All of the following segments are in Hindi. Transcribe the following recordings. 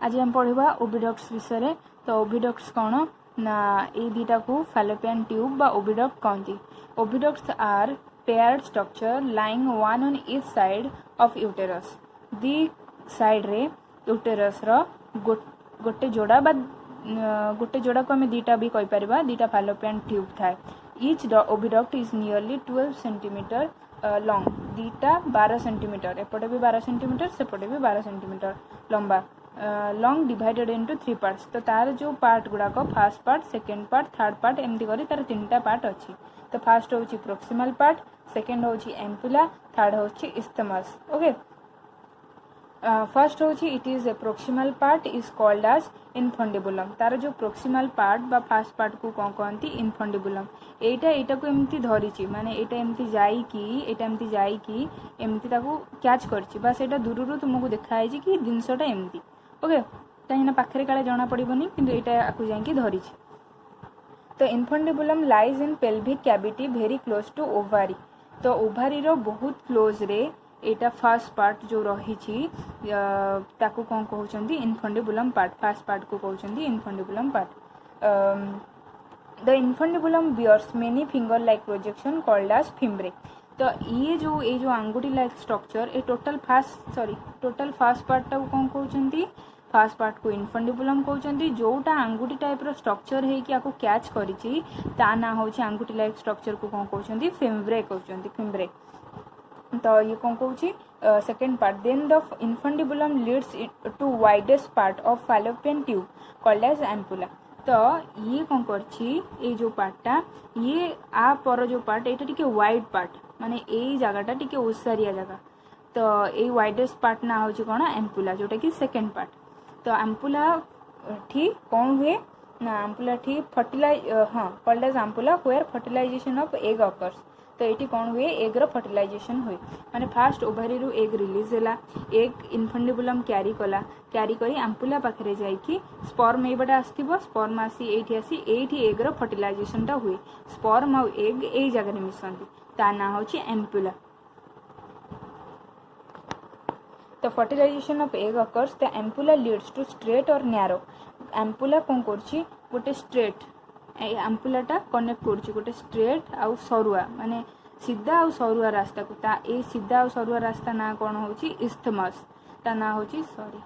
आज हम पढ़ा ओविडक्ट्स विषय। तो ओविडक्ट्स कौन ना ये दुटा को फैलोपियन ट्यूब बा ओविडक्ट कहती। Oviducts are paired structure lying one on each side of uterus. दी साइड रे यूटेरस रो गोटे जोड़ा बा गोटे जोड़ा को आम दुटा भी कहीपर दुटा फैलोपियन ट्यूब थाए। Each oviduct is nearly 12 centimetre long. दुटा 12 सेंटीमीटर एपटे भी 12 सेंटीमीटर सेपटे भी 12 सेंटीमीटर लंबा लॉन्ग डिवाइडेड इनटू 3 पार्ट्स। तो तार जो पार्ट गुड़ाक first part second part third part एमती करी तार 3टा पार्ट अच्छी। तो फास्ट हूँ प्रोक्सिमल पार्ट, सेकेंड हूँ एम्पुला, थर्ड हूँ इस्थमस। ओके, फर्स्ट हूँ it is a proximal part is called as infundibulum. तार जो प्रोक्सिमल पार्ट बा फास्ट पार्ट को कौन कहती इनफंडिबुलम। एटा को एमती धरी माने एटा एमती जाइकी एमती ताको कैच करछि बस एटा दूर तुमको देखाई कि जिनसटा एमती। ओके, कहीं पाखे काले जना पड़ोनी कि एटा को जाइकी धरी। तो infundibulum lies in pelvic cavity very close to ovary. तो ओवारी रो बहुत क्लोज रे एटा फास्ट पार्ट जो रही ताकू कौन कहते इनफंडिबुलम पार्ट। फास्ट पार्ट को कहते infundibulum part. The infundibulum bears many finger like projection called as fimbriae. तो ये जो आंगुठी लाइक स्ट्रक्चर ए टोटल फास्ट पार्ट टाक कौन कहते फास्ट पार्ट को इनफंडिबुलम कहते। जोटा आंगुठी टाइप रो स्ट्रक्चर है कि कैच करी ता ना हो आंगुठी लाइक स्ट्रक्चर को कौन कहते फिम्ब्रे कहते फिम्ब्रे। तो ये कौन कहूँ second part. Then the infundibulum leads to widest part of fallopian tube called as ampulla. तो ये कौन कर जो पार्टा ये आ पर जो पार्ट यहाँ टिके वाइड पार्ट माने यही जगहटा टिके ओसारिया जगह। तो ये वाइडेस्ट पार्ट ना हूँ कौन एम्पुला जोटा कि सेकेंड पार्ट। तो एम्पुला ठीक कौन हुए ना एम्पुला ठीक fertilize called as ampulla where fertilization of egg occurs. तो ये कौन हुए एग रो फर्टिलाइजेशन हुए माने फास्ट ओभारी रु एग रिलीज है एग इनफंडिबुलम क्यारी करी एम्पुला पाखे जाइकी स्पर्म ये बाटे आसो स्पर्म आसी एग रो फर्टिलाइजेशन टा हुए। स्पर्म आउ एग यही जगह मिसती ता ना हूँ एम्पुला। तो fertilization of egg occurs the ampulla leads to straight और नैरो। एम्पुला कौन कर गोटे स्ट्रेट एम्पुलाटा कनेक्ट कर स्ट्रेट आउ सरुआ माने सीधा आउ सरुआ रास्ता को ता ए सीधा आउ सरुआ रास्ता ना कौन हो इस्थमस। ता ना हो सॉरी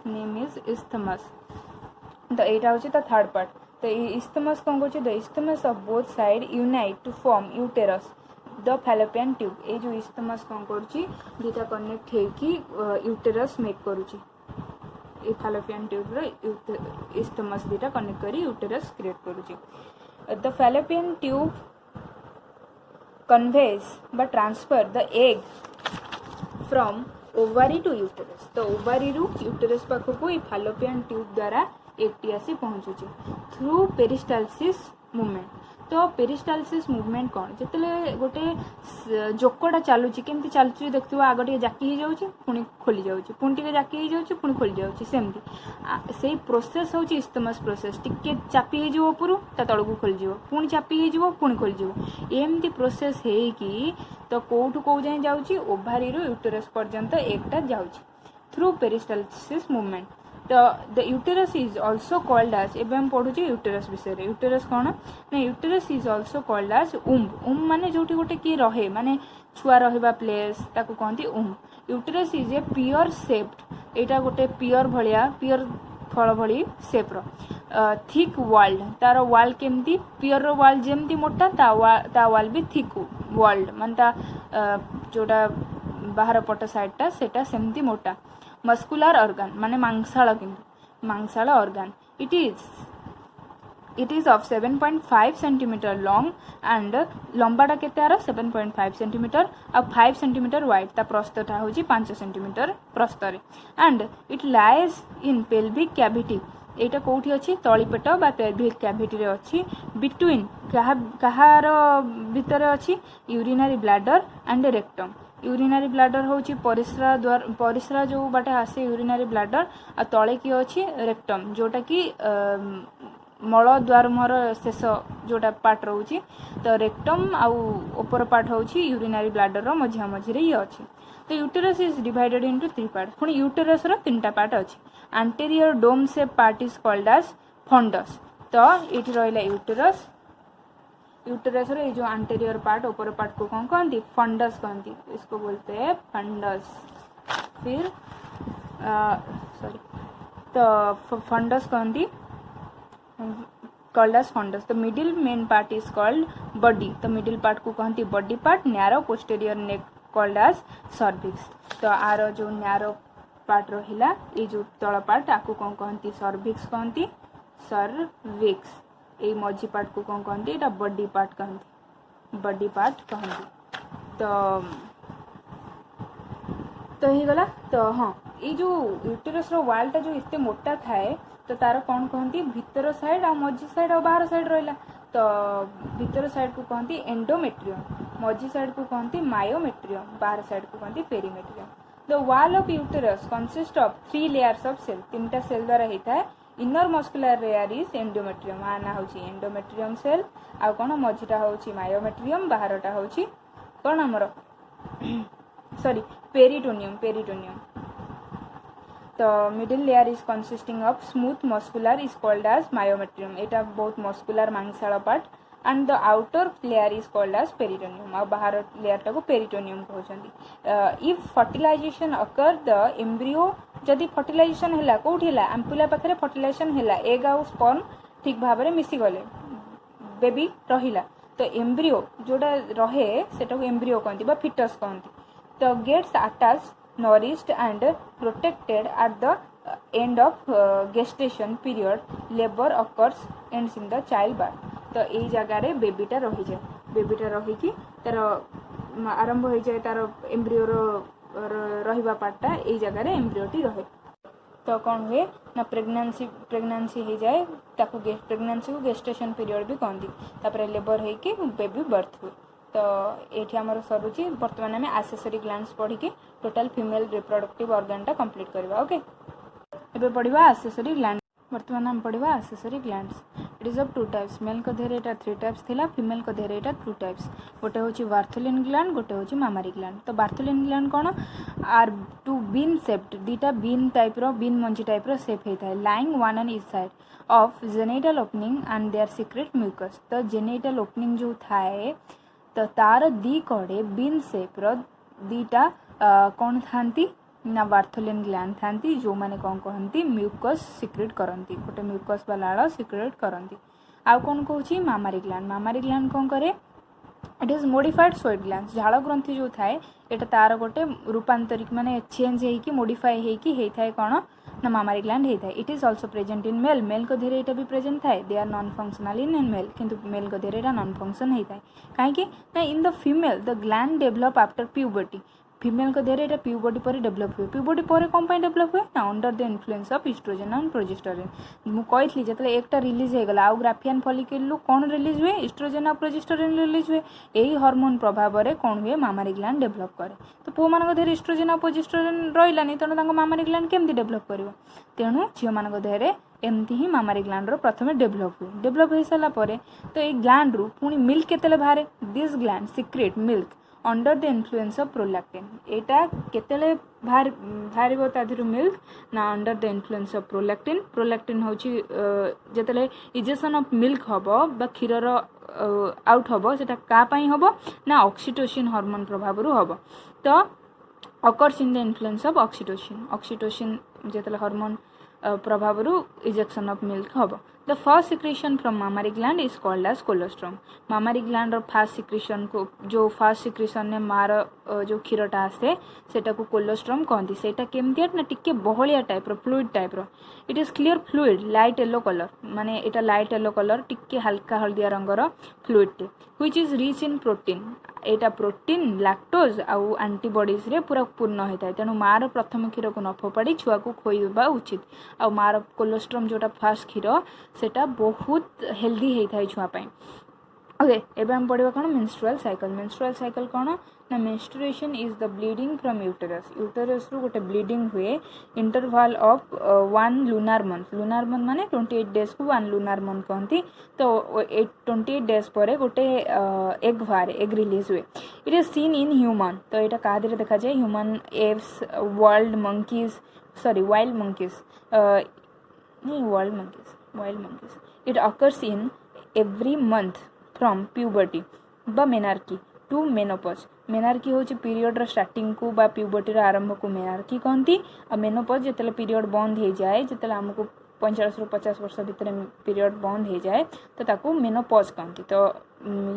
नेम इज इस्थमस। तो यहाँ हूँ ता थर्ड पार्ट। तो इस्थमस कौन कर the isthmus of both side unite to form uterus the fallopian tube. ये जो इस्थमस कौन कर कनेक्ट होगी यूटेरस मेक करुच्ची फैलोपियन ट्यूब रो इस्थमस दुटा कनेक्ट करी यूटेरस क्रिएट करुच्ची। द फैलोपियन ट्यूब कन्वेज बा transfer the egg from ovary to uterus. तो ओवारी रु यूटेरस पाखक ये फैलोपियन ट्यूब द्वारा एगटी आसी पहुँचुची थ्रू पेरिस्टालसिस मूवमेंट। तो पेरिस्टालसिस मूवमेंट कौन जिते गोटे जोकटा चलुची केमती चलुची देखो आग टे जाकी हो जाऊँगी पुणी खोली जाऊँगी पुणी टे जाकी हो जाऊँगी पुणी खोली जाऊँगी सेमती से प्रोसेस हूँ इस्थमस प्रोसेस टिके चापी हो उपरू ता तलू खोलीज पुणी चापी हो पुणी खोलीज एमती प्रोसेस है तो कौटू कौ जाए जाऊँगी ओभारी रु यूटेरस पर्यंत एगटा जाऊँगी थ्रू पेरिस्टालसिस मूवमेंट। तो the uterus is also called as एवं हम पढ़ुचे यूटेरस विषय यूटेरस कौन ना uterus is also called as womb माने जोटी गोटे किए रहे माने छुआ रहा प्लेस ताको कहती womb. Uterus is a pear shaped एटा गोटे पियर भलिया पियर फल भली शेप रो थिक वाल्ड तार वाल केमती पियर रो वाल जेमती मोटा ता वाल भी थिक वाल्ड मान ता जोटा बाहर पट साइडटा सेटा सेमती मोटा। मस्कुलर ऑर्गन माने मांसाल किंतु मांसाल organ it is of 7.5 centimetre long and लंबाटा केते 7.5 सेंटीमीटर आ 5 सेंटीमीटर वाइड ता प्रस्थटा हूँ 5 सेंटीमीटर प्रस्थरे and it lies in pelvic cavity. एटा कौटी अच्छी तलीपेट बा पेल्विक कैविटी रे अच्छी बिटवीन कहार भितर अच्छी urinary bladder and rectum. Urinary bladder हूँ परिस्रा द्वार परिस्रा जो बाटे आसे यूरिनरी ब्लैडर आ तले कि अच्छी रेक्टम जोटा कि मल द्वारमर शेष जोटा पार्ट रोचे तो रेक्टम आउ ओपर पार्ट होची यूरिनरी ब्लाडर मझिया मझिरे ये अच्छी। तो uterus is divided into 3 part. पुणी यूटेरस रो 3टा पार्ट अच्छी। Anterior dome shape part is called as fundus. तो ये रहा यूटेरस। यूटेरस रो ये जो एंटीरियर पार्ट ऊपर पार्ट को कौन कहती फंडस कहती, इसको बोलते हैं फंडस। फिर सॉरी तो फंडस कहती कॉल्ड एज फंडस। तो middle main part is called body. तो मिडिल पार्ट को कहती बॉडी पार्ट। नैरो पोस्टेरियर नेक कॉल्ड एज सर्विक्स। तो आर जो नैरो पार्ट रहिला ये जो तल पार्ट आपको कौन कहती सर्विक्स कहती सर्विक्स। ये मझी पार्ट को कौन कहती एटा बॉडी पार्ट कहती बॉडी पार्ट कहती। तो ही गला। तो हाँ ये जो यूटेरस रो वालटा जो इतने मोटा थाए तो तार कौन कहती भितर साइड आ मझी साइड आ बाहर साइड रहा। तो भितर साइड को कहती एंडोमेट्रियम, मझी साइड को कहती मायोमेट्रियम, बाहर साइड को कहती perimetrium. The wall of uterus consist of 3 layers of cell. 3टा सेल द्वारा होता है। Inner muscular layer is endometrium. आना हूँ एंडोमेट्रियम सेल आ कौन मझीटा हूँ मायोमेट्रियम, बाहरटा हूँ कौन आमर सॉरी पेरिटोनियम। तो middle layer is consisting of smooth muscular is called as myometrium. एटा बहुत मस्कुलर मांसाल part. And the outer layer is called as peritoneum. आ बाहर लेयरटा को पेरिटोनियम कहते। If fertilisation occur the embryo जदि फर्टिलाइजेशन है कौटी है आम्पुला पाखे फर्टिलाइजेशन है एग आउ स्पर्म ठीक भाव में मिसी गले बेबी रहिला तो एम्ब्रियो जोटा रहे सेटा को एम्ब्रियो कहती फिटस कहती। तो gets attach nourished and protected at the end of gestation period. Labor occurs ends in the childbirth. तो यही जगार बेबीटा रही जाए। बेबीटा रहीकि तार आरंभ हो जाए तार एम्ब्रियो रहिबा पार्टटा यही जगार एम्ब्रियोटी रहे। तो कौन हुए ना प्रेगनेंसी हो जाए ताको प्रेगनेंसी को गेस्टेशन पीरियड भी कहती। तापर लेबर होइकि बेबी बर्थ हुए। तो ये आमर सरुची बर्तमान आम एसेसरी ग्लैंड्स पढ़ी total female reproductive organ complete करवा। ओके एबे पढ़िबा एसेसरी ग्लैंड। बर्तमान आम पढ़िबा accessory glands. It is of 2 types. मेल को धेरे एटा 3 टाइप्स थिला, फीमेल को धेरे एटा 2 टाइप्स। गोटे होची बार्थोलिन ग्लैंड, गोटे होची मामारी ग्लैंड। तो बार्थोलिन ग्लैंड कौन आर 2 बीन शेप्ड। दीटा बीन टाइप रो बीन मंजी टाइप रो शेप होता है lying one on each side of genital opening and their secrete mucus. तो जेनिटल ओपनिंग जो थाए तो तार दी कड़े बीन शेप रो दीटा कौन थांती ना बार्थोलिन ग्लैंड थांती जो माने कौन कहती म्यूकस सिक्रेट करती। गोटे म्यूकस बा लाड़ सिक्रेट करती। आउ कौन कहूँ मामारी ग्लैंड। मामारी ग्लैंड कौन करे it is modified sweat gland. झाड़ ग्रंथि जो थाए एटा तार गोटे रूपांतरिक माने चेंज होइकी मोडिफाई होइकी हेइथाय कौन ना मामारी ग्लैंड होता है। It is also present in male. Male को धेरे एटा भी प्रेजेंट थाए। They are non functional in male किंतु मेल को धेरे एटा नॉन फंक्शन होता है कहीं ना in the female the gland develop after puberty. Female को धेरे एटा प्यूबर्टी पर डेवलप हुए। प्यूबर्टी पर कौन पाई डेवलप हुए ना under the influence of estrogen and progesterone. मु कही जो एकटा रिलीज हो गला आउ ग्राफियन फॉलिकल कौन रिलीज हुए इस्ट्रोजन और प्रोजेस्टेरोन रिलीज हुए। यही हार्मोन प्रभाव में कौन हुए मामारी ग्लैंड डेवलप करे। तो पुओ मान धेरे इस्ट्रोजन और प्रोजेस्टेरोन रहिलानी तेणु मामारी ग्लैंड केमती डेवलप कर तेणु झील मान धेरे एमती ही मामारी ग्लैंड रो प्रथमे डेवलप हुए। डेवलप हो सारा पर तो ये ग्लैंड रु पुणी मिल्क केतेले बाहर this gland secrete milk under the influence of prolactin. एटा केतेले बाहर तादिरु मिल्क ना under the influence of prolactin. Prolactin होची जेतेले इजेक्शन ऑफ मिल्क हबो बा क्षीरर आउट हबो सेटा का पई हबो ना ऑक्सीटोसिन हार्मोन प्रभाव रु हबो। तो occurs in the influence of oxytocin. Oxytocin जेतेले हार्मोन प्रभाव रु इजेक्शन ऑफ मिल्क हबो। The first secretion from mammary gland is called as colostrum. Mammary gland first secretion को जो फर्स्ट सिक्रेशन ने मार जो क्षीरटा आसे सेटा को कोलोस्ट्रम कहती। सेटा केमती ना टिके बहलिया टाइप रो फ्लूइड टाइप रो। It is clear fluid light yellow colour माने एटा लाइट येलो कलर टिके हल्का हल्दिया रंगर फ्लूइड टे which is rich in protein. एटा प्रोटीन लैक्टोज आउ एंटीबॉडीज रे पूरा पूर्ण होता है। तेणु मार प्रथम क्षीर को न फोपाड़ी छुआ को खोईदेवा उचित। आ मार कोलोस्ट्रम जोटा फर्स्ट क्षीर सेटा बहुत हेल्दी होता है छुआ पाई। ओके एबे हम पढ़िबा कोन मेंस्ट्रुअल साइकिल कोन ना menstruation is the bleeding from uterus रु गोटे ब्लीडिंग हुए इंटरवल ऑफ 1 लूनार मंथ माने 28 डेज को 1 लूनार मंथ कहती तो 28 डेज पर गोटे एग रिलीज हुए it is seen in human तो यहाँ क्या देखा जाए human Aves wild monkeys it occurs in every month from puberty बा मेनार्की टू मेनोपॉज मेनार्की हूँ पीरियड स्टार्टिंग को बा प्यूबर्टी आरंभ को मेनार्की कहती आ मेनोपॉज जिते पीरियड बंद हो जाए जिते आमको 45 ରୁ 50 वर्ष भितर पीरियड बंद हो जाए तो ताकू मेनोपॉज कहती तो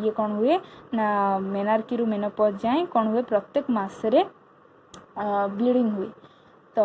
ये कौन हुए ना मेनार्की रू मेनोपॉज जाए कौन हुए प्रत्येक मासरे ब्लीडिंग हुए तो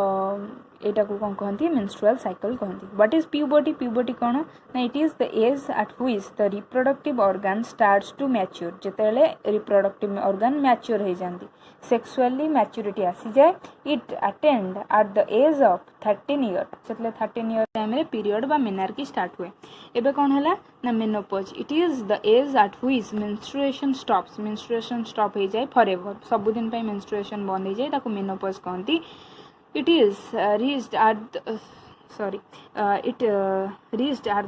एटा को कौन कहती मेंस्ट्रुअल साइकिल कहती व्हाट इज प्यूबर्टी कौन ना it is the age at which the reproductive organ starts to mature जितेले रिप्रोडक्टिव ऑर्गन मैच्योर हो जाती सेक्सुअली मैच्योरिटी आसी जाए it attend at the age of 13 year जिते 13 ईयर टाइम रे पीरियड बा मेनार्की स्टार्ट हुए एबे कौन है ना menopause it is the age at which menstruation stop हो जाए फॉरएवर सबुदिन पे मेंस्ट्रुएशन बंद हो जाए ताको मेनोपॉज कहती it is reached at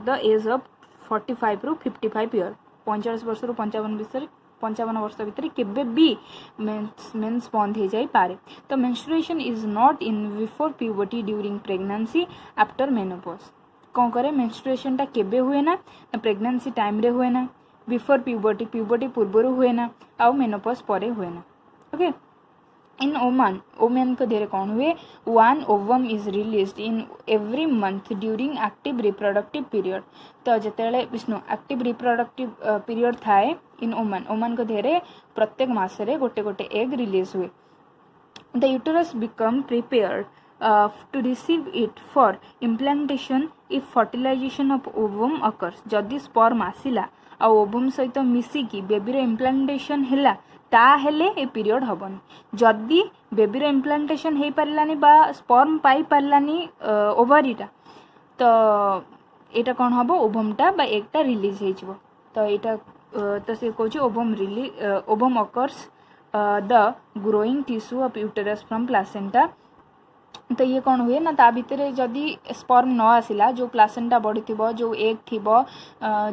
the age of 45 ରୁ 55 year 45 वर्ष ରୁ 55 वर्ष भितर केबे भी मेंस बंद हो जाए पारे तो menstruation is not in before puberty during pregnancy after menopause कौन करे मेंस्ट्रुएशन टा केबे हुए ना प्रेगनेंसी टाइम रे हुए ना बिफोर प्यूबर्टी पूर्वर हुए ना आउ मेनोपॉज परे हुए ना ओके इन ओमन को धेरे कौन हुए 1 ovum is released in every month during active reproductive period तो जितेबाला विष्णु एक्टिव रिप्रोडक्टिव पीरियड थाए इन ओमन को धेरे प्रत्येक मासरे गोटे गोटे एग रिलीज हुए the uterus become prepared to receive it for implantation if fertilization of ovum occurs जदि स्पर्म आसिला आ ओवम सहित मिसिकी बेबीर इम्प्लांटेशन हैला ताहेले ए पीरियड हबनी जदि बेबीर इम्प्लांटेशन हो पारानी बा स्पर्म पाई पारानी ओवरीटा तो यहाँ कौन हम ओवमटा बा एगटा रिलीज हो तो यहाँ तो सी कहूँ ovum occurs the growing tissue of uterus from placenta तो ये कौन हुए ना ता भितर जदि स्पर्म न आसिला जो प्लासेंटा बढ़ी जो एग थी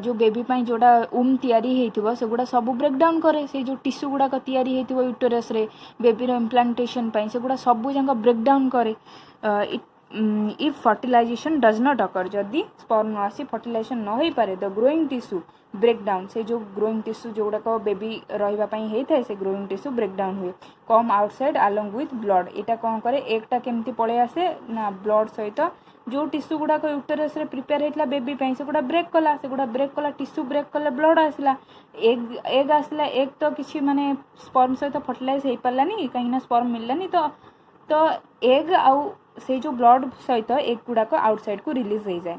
जो बेबी पाई जोड़ा तैयारी होइथिबो सेगुड़ा सब ब्रेकडाउन करे से जो टिश्यू गुड़ाक तैयारी होइथिबो यूटेरस रे बेबीर इम्प्लांटेशन पाई सेगुड़ा सब जाक ब्रेकडाउन करे if fertilization does not occur जदि स्पर्म न आसी फर्टिलाइजेशन न हो पारे द ग्रोइंग टिश्यू ब्रेकडाउन से जो ग्रोइंग टिश्यू जो गुड़ाक बेबी रही होता से ग्रोइंग टिश्यू ब्रेकडाउन हुए come outside along with blood यहाँ कौन करे एकटा केमती पलि आसे ना ब्लड सहित जो टिश्यू गुड़ाक यूटेरस रे प्रिपेयर होता बेबी से गुड़ा ब्रेक कला टिश्यू ब्रेक कले ब्लड आसला एग आसला एग तो किसी माने स्पर्म सहित फर्टिलाइज हो पारानी कहीं स्पर्म मिललानी तो एग आउ से जो ब्लड सहित एग गुड़ाक आउटसाइड को रिलीज हो जाए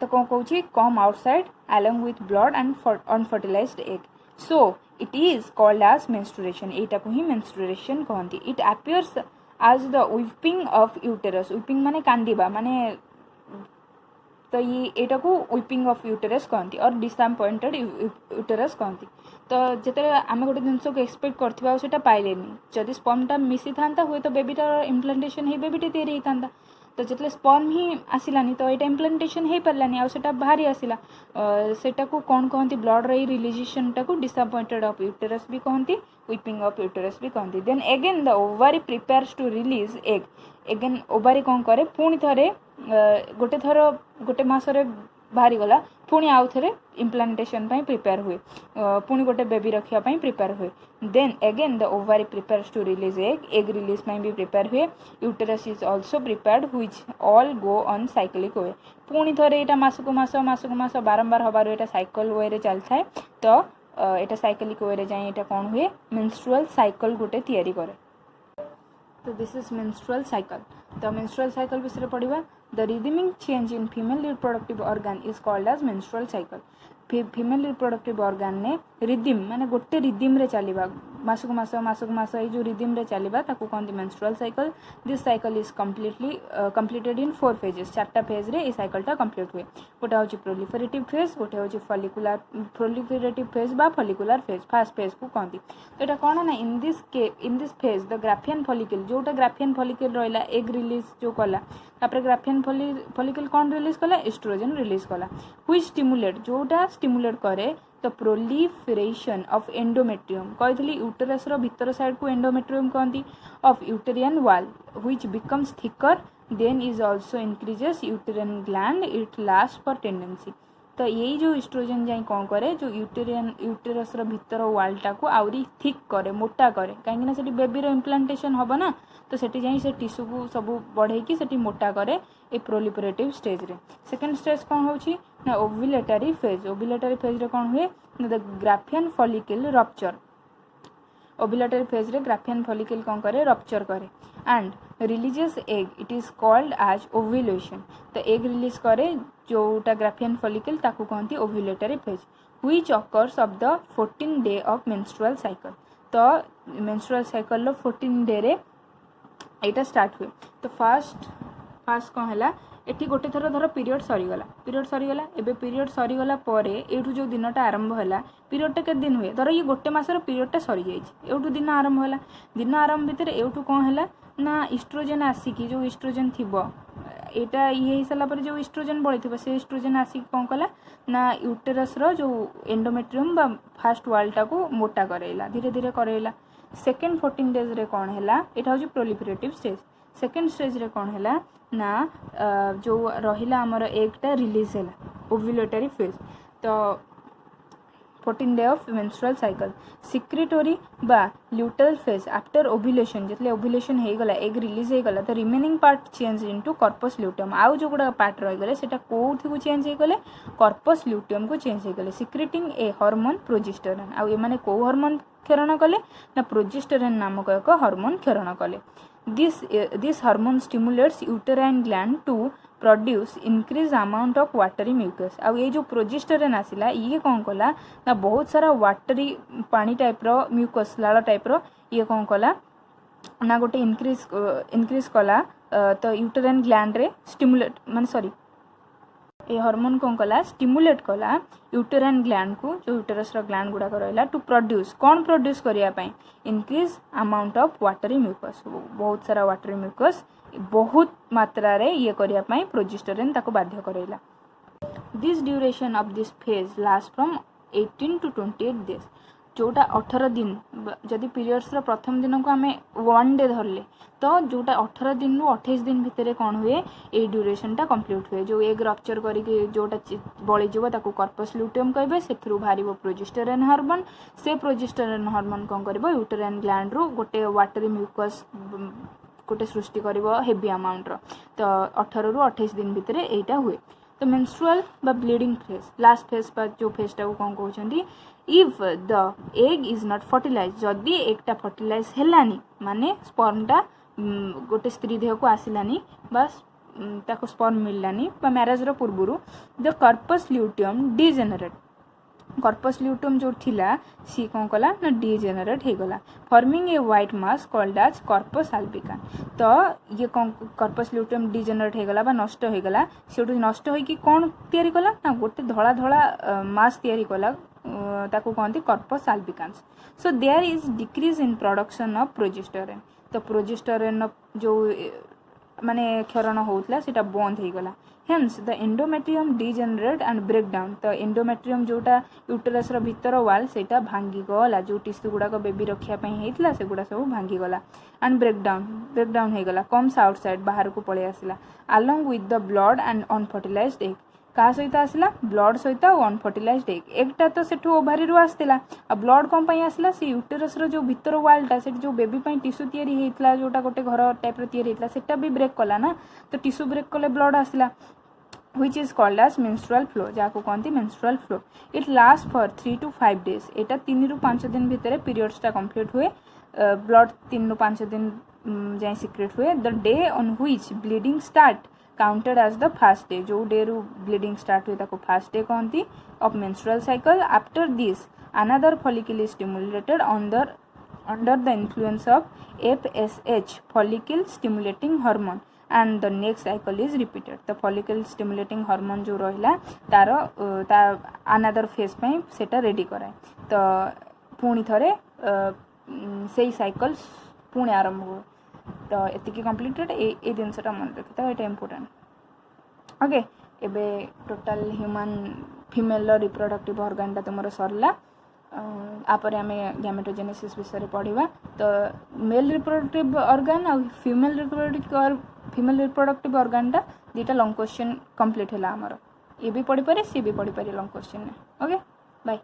तो कौन कौन come outside along with blood and unfertilized egg so it is called as menstruation एटा को ही menstruation कहती it appears as the weeping of uterus weeping माने कांदिबा माने तो ये एटा को weeping of uterus कहती और disappointed uterus कहती तो जिते आम गोटे जिनस को एक्सपेक्ट करथिबा सेटा पाइलेनी जदि स्पर्मटा मिसी थांता हुए तो बेबीटा इम्प्लांटेशन हे बेबीटे तैयारी होता तो जितने स्पर्म ही आसिलानी तो यहाँ इम्प्लांटेशन हो पारानी आटा बाहरी आसला सेटा को कौन कहती ब्लड रही रिलीजेशन टाक डिसअपॉइंटेड ऑफ यूटेरस भी कहती वीपिंग ऑफ यूटेरस भी कहती then again the ovary prepares to release egg again ovary कौन करे पुणी थे गोटे मसरे बाहरी गला पुणी आउ थे इम्प्लांटेशन प्रिपेयर हुए पुणी गोटे बेबी रखापी प्रिपेयर हुए then again the ovary prepares to release egg release भी प्रिपेयर हुए uterus is also prepared which all go on cyclic way पुणी थे यहाँ मासक मास बारंबार हबार यहाँ साइकिल वे रे चलता है तो यहाँ साइक्लिक वे रे जाए यहाँ कौन हुए मेंस्ट्रुअल साइकिल गोटे तैयारी करे तो दिस इज मेंस्ट्रुअल साइकिल तो मेंस्ट्रुअल साइकिल विषय पढ़ा the rhythmic change in female reproductive organ is called as menstrual cycle female reproductive organ ने रिदिम माने गोटे रिदिम रे चलीबा मासक मास ए जो रिदिम रे चलीबा ताकू कहते menstrual cycle. This cycle is completed in 4 phases, 4टा फेज रे ए साइकिलटा कंप्लीट हुए। गोटे होची प्रोलिफरेटिव फेज, गोटे होची प्रोलिफरेटिव फेज बा फॉलिकुलर फेज, फर्स्ट फेज को कहती। तो एटा कोन ना in this phase the Graafian follicle जोटा ग्राफियन फॉलिकल रहला एग रिलीज जो कला तापर ग्राफियन फॉलिकल कौन रिलीज कला एस्ट्रोजन रिलीज कला व्हिच स्टिमुलेट जोटा स्टिमुलेट करे द प्रोलिफरेशन ऑफ एंडोमेट्रियम कहली यूटेरस रो भीतर साइड को एंडोमेट्रियम कहती of uterine wall which becomes thicker then is also increases uterine gland it last for tendency. तो यही जो एस्ट्रोजन जाई कौन करे जो यूटेरस रो भीतर वालटा को आउरी थिक करे मोटा करे कहीं से बेबी रो इम्प्लांटेशन हम ना तो सेठी जाई से टिश्यू को सब बढ़े कि सेठी मोटा करे ए प्रोलिफरेटिव स्टेज रे। सेकंड स्टेज कौन होची ना ओव्युलेटरी फेज। ओव्युलेटरी फेज रे कौन हुए ना the Graafian follicle rupture. Ovulatory phase रे ग्राफियन फॉलिकल कौन करे रप्चर करे and releases egg it is called as ovulation. तो एग रिलीज करे जोटा ग्राफियन फॉलिकल ताकू कहती ovulatory phase which occurs of the 14 day of menstrual cycle. तो मेंस्ट्रुअल साइकिल रो 14 डे रे एटा स्टार्ट हुए। तो फास्ट कौन है एटी गोटे थर धर पीरियड सरीगला एबे पीरियड सरीगला परे एठू जो दिनटा आरंभ है पीरियडटा के दिन हुए धर ये गोटे मासर पीरियडटा सरी जाइए एठू दिन आरंभ है दिन आरंभ भितर एठू कौन है ना इस्ट्रोजेन आसिकी जो इस्ट्रोजेन थिबो एटा ये सारा पर जो इस्ट्रोजेन बड़ी थी से इस्ट्रोजेन आसिक कौन कला ना यूटेरस रो जो एंडोमेट्रियम बा फास्ट वालटा को मोटा करेला धीरे धीरे करेला। सेकेंड 14 डेज रे कौन है एटा हूँ प्रोलिफरेटिव स्टेज। सेकेंड स्टेज रे कौन है ना जो रहिला हमर एगटा रिलीज है ओव्युलेटरी फेज। तो 14 day of menstrual cycle secretory बा ल्यूटल फेज आफ्टर ओव्युलेशन जितले ओव्युलेशन हो गला एग रिलीज हो गला तो remaining part change into corpus luteum आउ जो गुड़ा पार्ट रही गले सेटा कोथि को चेंज हो गले कॉर्पस ल्यूटियम को चेंज हो गले सिक्रेटिंग ए हार्मोन प्रोजेस्टेरोन आउ ए माने को हार्मोन क्षरण कले ना प्रोजेस्टेरोन नामक एक हार्मोन क्षरण कले। This hormone stimulates uterine gland to produce increased amount of watery mucus। आ ये जो प्रोजेस्टेरोन आसिला ये कौन कला ना बहुत सारा वाटरी पानी टाइप रो म्यूकस लाल टाइप रो ये कौन कला ना गोटे इंक्रीज कला तो यूटेराइन ग्लैंड रे स्टिमुलेट माने सॉरी ए हार्मोन कौन कला स्टिमुलेट कला यूटेराइन ग्लैंड को जो यूटेरस रो ग्लैंड गुडा रहा टू प्रोड्यूस कौन प्रोड्यूस करने increase amount of watery mucus बहुत सारा वाटरी म्यूकस बहुत मात्रा रे ये करने प्रोजेस्टेरोन ताको बाध्य करैला। This duration of this phase last from 18 to 28 days जोटा 18 दिन जदि पीरियड्स रो प्रथम दिन को आम 1 डे धरले तो जोटा 18 दिन रु 28 दिन भितर कौन हुए ए ड्यूरेशनटा कंप्लीट हुए जो एग रप्चर करके जोटा बड़ी जीव ताको कॉर्पस ल्यूटियम कहबे सेथरु बाहरिबो प्रोजेस्टेरोन हार्मोन से प्रोजेस्टेरोन हार्मोन कौन करबो यूटेराइन ग्लैंड रु गोटे वाटरी म्यूकस गोटे सृष्टि करबो हेवी अमाउंट रो। तो 18 रु 28 दिन भितर एटा हुए। तो मेंस्ट्रुअल बा ब्लीडिंग फेज लास्ट फेज पर जो फेजटा को कौन कहउछंती if the egg is not fertilize जदि एगटा फर्टिलाइज हेलानी माने स्पर्मटा गोटे स्त्री देह को आसिलानी बस ताको स्पर्म मिललानी बा मैरेज रो पूर्वरु the corpus luteum degenerate corpus luteum जो थिला सी कौन कला ना डिजेनरेट हो गला forming a white mass called as corpus albican. तो ये कॉर्पस ल्यूटियम डिजेनरेट हो गला बा नष्ट हो गला सेठु नष्ट होई कि कौन तयारी कला ना गोटे धला धला मास तयारी कला ताको कहते corpus albicans. So there is decrease in production of progesterone. तो प्रोजेस्टेरोन जो माने क्षरण होउतला सेटा बंद हो गला hence the endometrium degenerate and break down. तो एंडोमेट्रियम जोटा यूटेरस रो भीतर वाल सेटा भांगी गला जो टिश्यू गुडा को बेबी रखिया पई हेतला से गुडा सब भांगी गला एंड ब्रेक डाउन हो गला कम्स आउटसाइड बाहर को पळे आसिला along with the blood and unfertilized egg क्या सहित आसला ब्लड सहित अनफर्टिलाइज्ड एग एगटा तो सेठू ओभारी रु आसला आ ब्लड कौन पई आसला से यूटेरस रो जो भीतर वालटा से जो बेबी पई टिश्यू तयारी हेतला जोटा गोटे घर टाइप रो तयारी हेतला सेटा भी ब्रेक कला ना तो टिश्यू ब्रेक कले ब्लड आसला which is called as menstrual flow जाको कहती menstrual flow। it lasts for 3 to 5 days एटा 3 रु 5 दिन भितर पीरियड्स टा कंप्लीट हुए ब्लड 3 रु 5 दिन जाए सिक्रेट हुए। The day on which bleeding start counted as the first day जो डे रु ब्लीडिंग स्टार्ट हुए ताको फास्ट डे कहती of menstrual cycle after this another follicle is stimulated under the influence of FSH follicle stimulating hormone and the next cycle is repeated the follicle stimulating hormone जो रहिला तार another phase ପାଇଁ सेटा रेडी कराए तो पुणी थरे सेही साइकिल पुणी आरंभ हो तो एतिकी कंप्लीटेड ए जिनसटा मन रखिता एटा इंपोर्टेंट ओके एबे total human female reproductive organ तुमर सरला आपर आम गैमेटोजेनेसिस विषय पढ़ा तो मेल रिप्रोडक्टिव ऑर्गन और फीमेल रिप्रोडक्टिव ऑर्गन दीटा लॉन्ग क्वेश्चन कंप्लीट है आमर ये भी पढ़ी पारे सी भी पढ़ी पारे लॉन्ग क्वेश्चन ओके बाय।